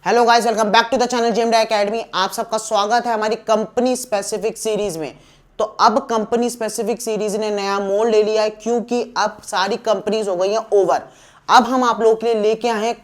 Hello guys, welcome back to the channel JMD academy. आप सबका स्वागत है हमारी कंपनी स्पेसिफिक सीरीज में। तो अब कंपनी स्पेसिफिक सीरीज ने नया मोड़ ले लिया है क्योंकि अब सारी कंपनीज हो गई हैं ओवर। अब हम आप लोगों के लिए लेके आए हैं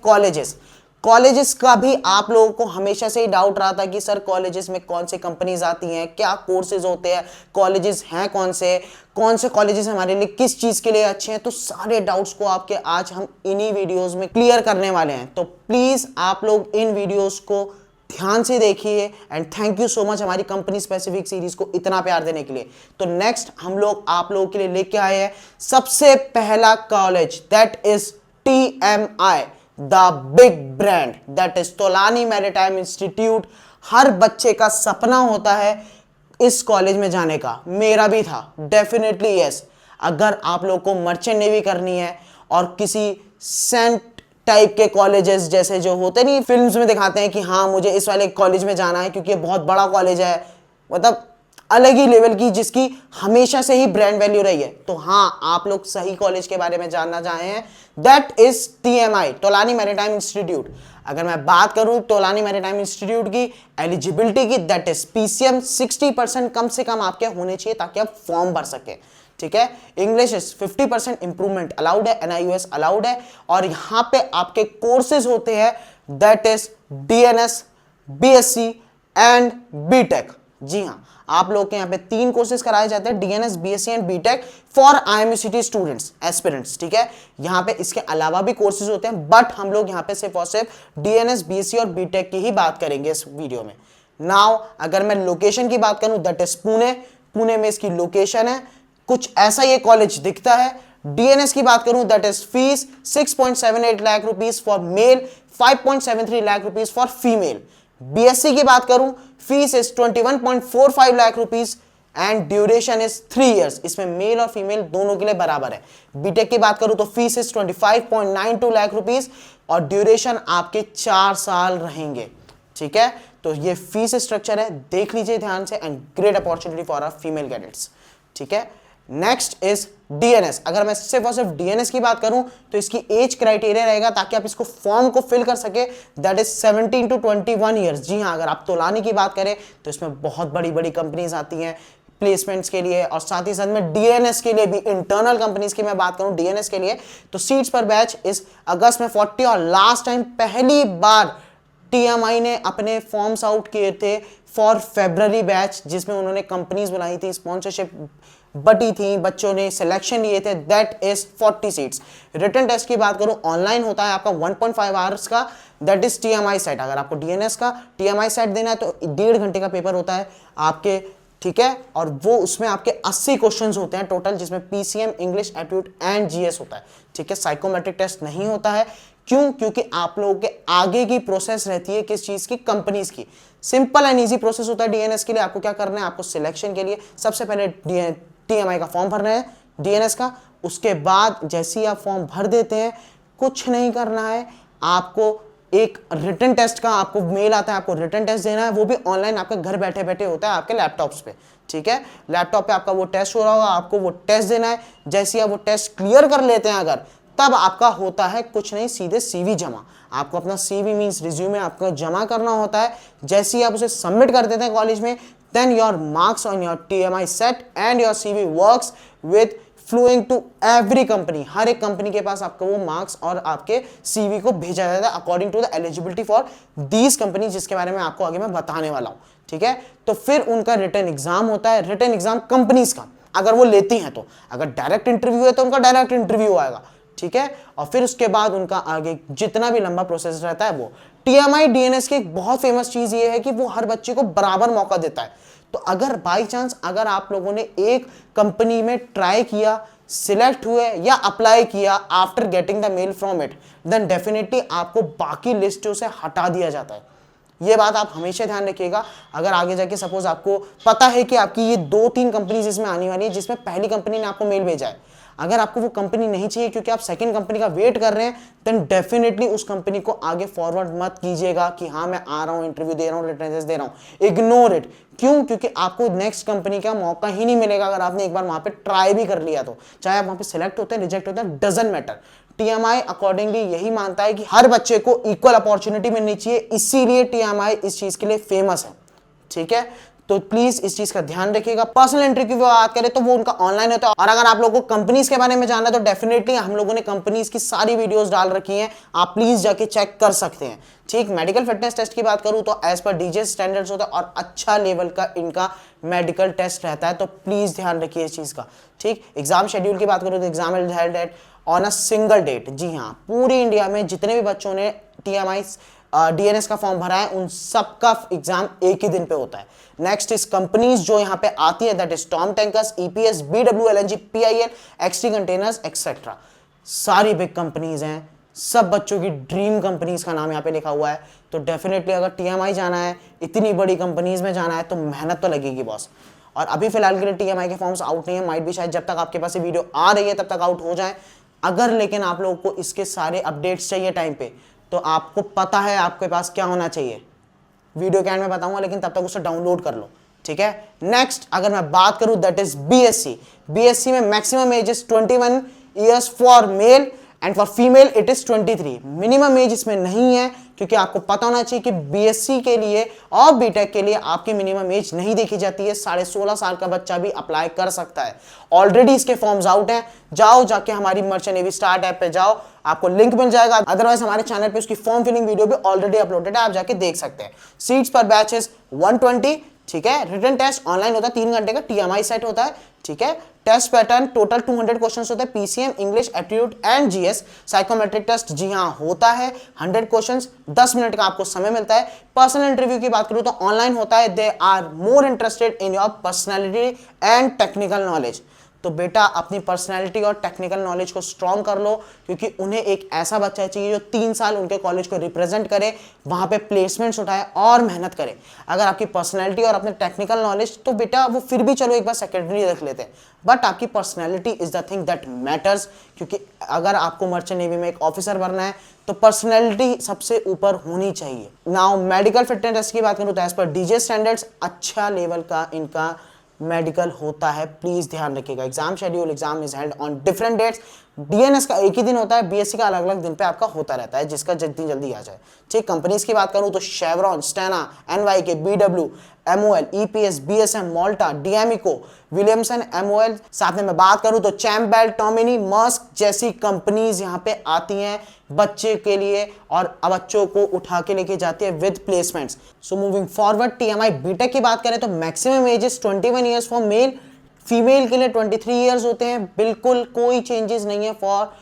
कॉलेजेस का भी आप लोगों को हमेशा से ही डाउट रहा था कि सर कॉलेजेस में कौन सी कंपनीज आती हैं, क्या कोर्सेज होते हैं, कॉलेजेस हैं कौन से कॉलेजेस हमारे लिए किस चीज के लिए अच्छे हैं। तो सारे डाउट्स को आपके आज हम इन्हीं वीडियोस में क्लियर करने वाले हैं। तो प्लीज आप लोग इन वीडियोस को ध्यान से देखिए and thank you so much हमारी कंपनी स्पेसिफिक सीरीज को इतना प्यार देने के लिए। तो नेक्स्ट हम लोग आप लोगों के लिए लेके आए हैं सबसे पहला college, that is TMI, the big brand, that is Tolani maritime institute. हर बच्चे का सपना होता है इस कॉलेज में जाने का, मेरा भी था, डेफिनेटली यस। अगर आप लोग को मर्चेंट नेवी करनी है और किसी सेंट टाइप के कॉलेजेस जैसे जो होते नहीं फिल्म्स में दिखाते हैं कि हाँ मुझे इस वाले कॉलेज में जाना है क्योंकि ये बहुत बड़ा कॉलेज है, मतलब अलग ही लेवल की जिसकी हमेशा से ही ब्रांड वैल्यू रही है, तो हाँ आप लोग सही कॉलेज के बारे में जानना चाहे हैं। That is TMI, Tolani maritime institute. अगर मैं बात करूं तोलानी मैरीटाइम इंस्टीट्यूट की एलिजिबिलिटी की, दैट इज PCM 60% कम से कम आपके होने चाहिए ताकि आप फॉर्म भर सके। ठीक है, इंग्लिश इज 50% इंप्रूवमेंट अलाउड है, NIUS अलाउड है। और यहां पे आपके कोर्सेज होते हैं that is DNS, BSc and BTech। जी हाँ, आप लोग के यहाँ पे 3 कोर्सेज कराए जाते हैं, DNS, BSc and BTech for IMUCT students, aspirants. ठीक है, यहाँ पे इसके अलावा भी कोर्सेज होते हैं बट हम लोग यहाँ पे सिर्फ और सिर्फ DNS, BSc और BTech की ही बात करेंगे इस वीडियो में। नाउ अगर मैं लोकेशन की बात करूं दैट इज पुणे में इसकी लोकेशन है, कुछ ऐसा ये कॉलेज दिखता है। DNS की बात करूं that is fees 6.78 lakh rupees for male, 5.73 lakh rupees for female. BSc की बात करूं fees is 21.45 lakh rupees and duration is 3 years. इसमें मेल और फीमेल दोनों के लिए बराबर है। BTech की बात करूं तो फीस इज 25.92 लाख रुपीस और ड्यूरेशन आपके 4 साल रहेंगे। ठीक है, तो ये फीस स्ट्रक्चर है, देख लीजिए ध्यान से and great opportunity for our female cadets. ठीक है, नेक्स्ट इज DNS। अगर मैं सिर्फ और सिर्फ DNS की बात करूं तो इसकी एज क्राइटेरिया रहेगा ताकि आप इसको फॉर्म को फिल कर सके, दैट इज 17 to 21 ईयर्स। जी हाँ, अगर आप तोलानी की बात करें तो इसमें बहुत बड़ी बड़ी कंपनीज आती हैं प्लेसमेंट्स के लिए और साथ ही साथ में DNS के लिए भी, इंटरनल कंपनीज की मैं बात करूं DNS के लिए तो सीट्स पर बैच इस अगस्त में 40 और लास्ट टाइम पहली बार TMI ने अपने फॉर्म्स आउट किए थे फॉर फेब्रवरी बैच जिसमें उन्होंने कंपनीज बुलाई थी, स्पॉन्सरशिप बटी थी, बच्चों ने सिलेक्शन लिए थे, that is 40 seats. Written test की बात करूं ऑनलाइन होता है आपका 1.5 आवर्स का, दैट इज TMI सेट। अगर आपको DNS का TMI सेट देना है तो 1.5 घंटे का पेपर होता है आपके। ठीक है, और वो उसमें आपके 80 क्वेश्चंस होते हैं टोटल, जिसमें PCM, English, aptitude and GS होता है। ठीक है, साइकोमेट्रिक टेस्ट नहीं होता है। क्यों? क्योंकि आप लोगों के आगे की प्रोसेस रहती है किस चीज की, कंपनीज की। सिंपल एंड इजी प्रोसेस होता है DNS के लिए। आपको क्या करना है, आपको सिलेक्शन के लिए सबसे पहले TMI का फॉर्म भरना है, DNS का। उसके बाद जैसे ही आप फॉर्म भर देते हैं कुछ नहीं करना है, आपको एक रिटन टेस्ट का आपको मेल आता है, आपको रिटन टेस्ट देना है, वो भी ऑनलाइन आपके घर बैठे बैठे होता है आपके लैपटॉप्स पे। ठीक है, लैपटॉप पे आपका वो टेस्ट हो रहा होगा, आपको वो टेस्ट देना है। जैसे ही आप वो टेस्ट क्लियर कर लेते हैं अगर, तब आपका होता है कुछ नहीं, सीधे CV जमा। आपको अपना CV मींस रिज्यूमे आपको जमा करना होता है। जैसे ही आप उसे सबमिट कर देते हैं कॉलेज में, then your marks on your TMI set and your CV works with flowing to every company। हर एक कंपनी के पास आपको वो मार्क्स और आपके CV को भेजा जाता है according to the eligibility for these company, जिसके बारे में आपको आगे मैं बताने वाला हूँ। ठीक है, तो फिर उनका रिटन एग्जाम होता है, रिटन एग्जाम कंपनीज का अगर वो लेती हैं तो। अगर डायरेक्ट इंटरव्यू है तो उनका डायरेक्ट इंटरव्यू आएगा। ठीक है, और फिर उसके बाद उनका आगे जितना भी लंबा प्रोसेस रहता है वो। TMI DNS की एक बहुत फेमस चीज ये है कि वो हर बच्चे को बराबर मौका देता है। तो अगर बाई चांस अगर आप लोगों ने एक कंपनी में ट्राई किया, सिलेक्ट हुए या अप्लाई किया after getting the mail from it, then definitely आपको बाकी लिस्टों से हटा दिया जाता है। ये बात आप हमेशा ध्यान रखिएगा। अगर आगे जाके सपोज आपको पता है कि आपकी ये 2-3 कंपनीज इसमें आने वाली है, जिसमें पहली कंपनी ने आपको मेल भेजा है, अगर आपको वो कंपनी नहीं चाहिए क्योंकि आप सेकंड कंपनी का वेट कर रहे हैं, देन डेफिनेटली उस कंपनी को आगे फॉरवर्ड मत कीजिएगा कि हाँ मैं आ रहा हूं, इंटरव्यू दे रहा हूं, रिटन टेस्ट दे रहा हूं। Ignore it. क्यों? क्योंकि आपको नेक्स्ट कंपनी का मौका ही नहीं मिलेगा अगर आपने एक बार वहां पे ट्राई भी कर लिया तो। चाहे आप वहां पे सिलेक्ट होते हैं, रिजेक्ट होते हैं, डजंट मैटर। टीएमआई अकॉर्डिंगली यही मानता है कि हर बच्चे को इक्वल अपॉर्चुनिटी मिलनी चाहिए, इसीलिए टीएमआई इस चीज के लिए फेमस है। ठीक है, तो प्लीज इस चीज का ध्यान रखिएगा। पर्सनल इंटरव्यू की बात करें तो वो उनका ऑनलाइन होता है, और अगर आप लोगों को कंपनीज के बारे में जानना है तो डेफिनेटली हम लोगों ने कंपनीज की सारी वीडियोस डाल रखी हैं, आप प्लीज जाके चेक कर सकते हैं। ठीक, मेडिकल फिटनेस टेस्ट की बात करूं तो एज पर डीजे स्टैंडर्ड्स होता है और अच्छा लेवल का इनका मेडिकल टेस्ट रहता है, तो प्लीज ध्यान रखिए इस चीज का। ठीक, एग्जाम शेड्यूल की बात करूं तो exam is held at on a single date. जी हाँ, पूरी इंडिया में जितने भी बच्चों ने टीएमआई डीएनएस का फॉर्म भरा है उन सबका एग्जाम एक ही दिन पे होता है। नेक्स्ट इस कंपनीज जो यहाँ पे आती है, that is Tom tankers, EPS, BW, LNG, PIL, XT containers etcetera. सारी बिग कंपनीज हैं, सब बच्चों की ड्रीम कंपनीज का नाम यहाँ पे लिखा हुआ है। तो डेफिनेटली अगर टीएमआई जाना है, इतनी बड़ी कंपनीज में जाना है, तो मेहनत तो लगेगी बॉस। और अभी फिलहाल के लिए टीएमआई के फॉर्म्स आउट नहीं है, माइट भी शायद जब तक आपके पास ये वीडियो आ रही है तब तक आउट हो जाए। अगर लेकिन आप लोगों को इसके सारे अपडेट्स चाहिए टाइम पे, तो आपको पता है आपके पास क्या होना चाहिए, वीडियो के एंड में बताऊंगा, लेकिन तब तक उसे डाउनलोड कर लो। ठीक है, नेक्स्ट अगर मैं बात करूं दैट इज बीएससी। बीएससी में maximum age is 21 years for male and for female it is 23। Minimum age इसमें नहीं है, क्योंकि आपको पता होना चाहिए कि बीएससी के लिए और बीटेक के लिए आपकी मिनिमम एज नहीं देखी जाती है। 16.5 साल का बच्चा भी अप्लाई कर सकता है। ऑलरेडी इसके फॉर्म्स आउट हैं, जाओ जाके हमारी मर्चेंट नेवी स्टार्ट ऐप पे जाओ, आपको लिंक मिल जाएगा। अदरवाइज हमारे चैनल पे उसकी फॉर्म फिलिंग वीडियो भी ऑलरेडी अपलोडेड है, आप जाके देख सकते हैं। सीट्स पर बैचेस 120। ठीक है, रिटन टेस्ट ऑनलाइन होता है 3 घंटे का, टीएमआई सेट होता है। ठीक है, टेस्ट पैटर्न टोटल 200 क्वेश्चंस होते हैं, PCM, English, aptitude and GS. Psychometric test जी हाँ होता है, 100 क्वेश्चंस, 10 मिनट का आपको समय मिलता है। पर्सनल इंटरव्यू की बात करूं तो ऑनलाइन होता है। They are more interested in your personality and technical knowledge. तो बेटा अपनी पर्सनैलिटी और टेक्निकल नॉलेज को स्ट्रॉन्ग कर लो, क्योंकि उन्हें एक ऐसा बच्चा चाहिए जो 3 साल उनके कॉलेज को रिप्रेजेंट करे, वहां पे प्लेसमेंट्स उठाए और मेहनत करे। अगर आपकी पर्सनैलिटी और अपने टेक्निकल नॉलेज, तो बेटा वो फिर भी चलो एक बार सेकेंडरी रख लेते हैं, बट आपकी personality is the thing that matters. क्योंकि अगर आपको मर्चेंट नेवी में एक ऑफिसर बनना है तो पर्सनैलिटी सबसे ऊपर होनी चाहिए। नाउ मेडिकल फिटनेस टेस्ट की बात करूं तो एज पर डीजे स्टैंडर्ड्स अच्छा लेवल का इनका मेडिकल होता है, प्लीज ध्यान रखिएगा। Exam schedule, exam is held on different dates. DNS का एक ही दिन होता है, बीएससी का अलग अलग दिन पे आपका होता रहता है, जिसका जितनी जल्दी आ जाए। ठीक, कंपनीज की बात करूं तो Chevron, Stena, NYK, BW, MOL, EPS, BSM, Molta, d'Amico, Williamson, MOL. साथ में मैं बात करूं तो चैम्पबेल, टोमिनी, मर्स्क जैसी कंपनीज यहाँ पे आती हैं बच्चे के लिए और बच्चों को उठा के लेके जाती है with placements. So moving forward, TMI BTech की बात करें तो maximum age is 21 years for male, female के लिए 23 ईयर्स होते हैं। बिल्कुल कोई चेंजेस नहीं है फॉर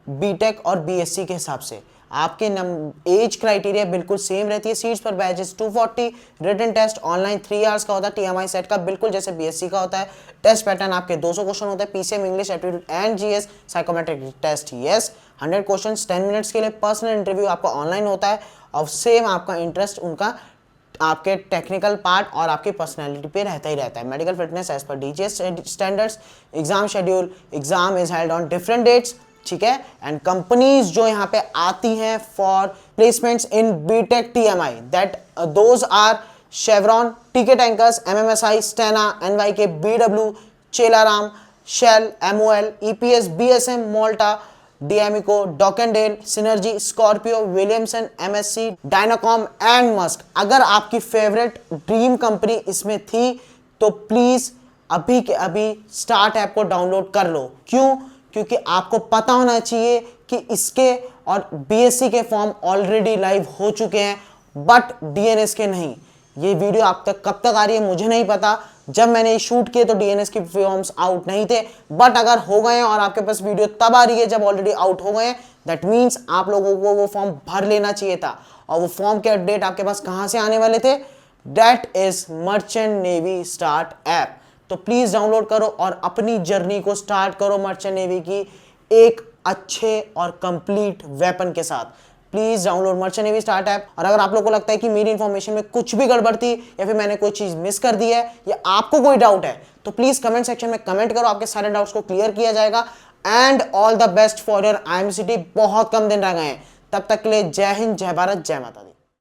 बीटेक और बीएससी के हिसाब से, आपके एज क्राइटेरिया बिल्कुल सेम रहती है। सीट्स पर batches 240। Written test online 3 hours का होता है, टीएमआई सेट का बिल्कुल जैसे बीएससी का होता है। टेस्ट पैटर्न आपके 200 क्वेश्चन होते हैं, PCM, English, aptitude and GS. Psychometric test yes 100 question 10 minutes के लिए। पर्सनल इंटरव्यू आपका ऑनलाइन होता है और सेम आपका इंटरेस्ट उनका आपके टेक्निकल पार्ट और आपकी पर्सनैलिटी पे रहता ही रहता है। मेडिकल फिटनेस एज पर DGS standards. Exam schedule, exam is held on different dates. ठीक है, एंड कंपनीज जो यहाँ पे आती हैं for placements in BTech TMI, that those are Chevron, TK tankers, MMSI, Stena, NYK, BW, Chellaram, Shell, MOL, EPS, BSM, Molta, d'Amico, Dockendale, Synergy, Scorpio, Williamson, MSC, Dynacom and Maersk. अगर आपकी favourite dream company इसमें थी तो please अभी के अभी start app को download कर लो। क्यों? क्योंकि आपको पता होना चाहिए कि इसके और बीएससी के फॉर्म ऑलरेडी लाइव हो चुके हैं, बट डीएनएस के नहीं। ये वीडियो आप तक कब तक आ रही है मुझे नहीं पता, जब मैंने शूट किए तो डीएनएस के फॉर्म्स आउट नहीं थे, बट अगर हो गए हैं और आपके पास वीडियो तब आ रही है जब ऑलरेडी आउट हो गए हैं, दैट मीन्स आप लोगों को वो फॉर्म भर लेना चाहिए था। और वो फॉर्म के अपडेट आपके पास कहां से आने वाले थे? That is merchant navy start app. तो प्लीज डाउनलोड करो और अपनी जर्नी को स्टार्ट करो मर्चेंट नेवी की एक अच्छे और कंप्लीट वेपन के साथ। Please download merchant navy start app. और अगर आप लोगों को लगता है कि मेरी इंफॉर्मेशन में कुछ भी गड़बड़ थी या फिर मैंने कोई चीज मिस कर दी है या आपको कोई डाउट है, तो प्लीज कमेंट सेक्शन में कमेंट करो, आपके सारे डाउट्स को क्लियर किया जाएगा। And all the best for your IMCT। बहुत कम दिन रह गए हैं, तब तक के लिए जय हिंद, जय भारत, जय माता दी।